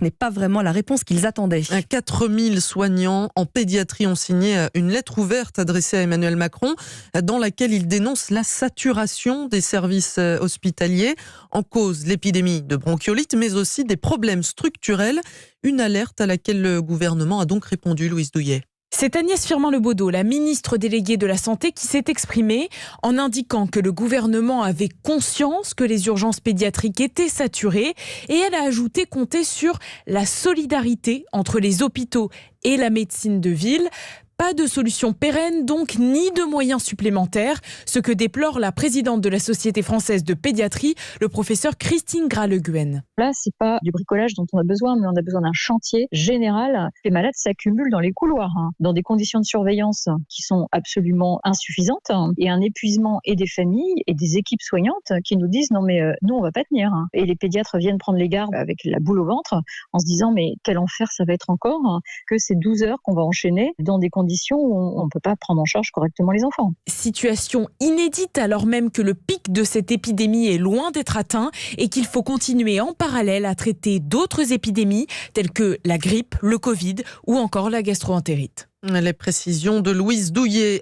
n'est pas vraiment la réponse qu'ils attendaient. 4000 soignants en pédiatrie ont signé une lettre ouverte adressée à Emmanuel Macron dans laquelle ils dénoncent la saturation des services hospitaliers. En cause, l'épidémie de bronchiolite, mais aussi des problèmes structurels. Une alerte à laquelle le gouvernement a donc répondu, Louise Douillet. C'est Agnès Firmin-Lebaudot, la ministre déléguée de la Santé, qui s'est exprimée en indiquant que le gouvernement avait conscience que les urgences pédiatriques étaient saturées et elle a ajouté compter sur la solidarité entre les hôpitaux et la médecine de ville. Pas de solution pérenne donc, ni de moyens supplémentaires, ce que déplore la présidente de la Société française de pédiatrie, le professeur Christine Graleguen. Là, c'est pas du bricolage dont on a besoin, mais on a besoin d'un chantier général. Les malades s'accumulent dans les couloirs, dans des conditions de surveillance qui sont absolument insuffisantes, et un épuisement et des familles et des équipes soignantes qui nous disent non mais nous on va pas tenir. Et les pédiatres viennent prendre les gardes avec la boule au ventre en se disant mais quel enfer ça va être encore, que c'est 12 heures qu'on va enchaîner dans des conditions où on ne peut pas prendre en charge correctement les enfants. Situation inédite alors même que le pic de cette épidémie est loin d'être atteint et qu'il faut continuer en parallèle à traiter d'autres épidémies telles que la grippe, le Covid ou encore la gastro-entérite. Les précisions de Louise Douillet.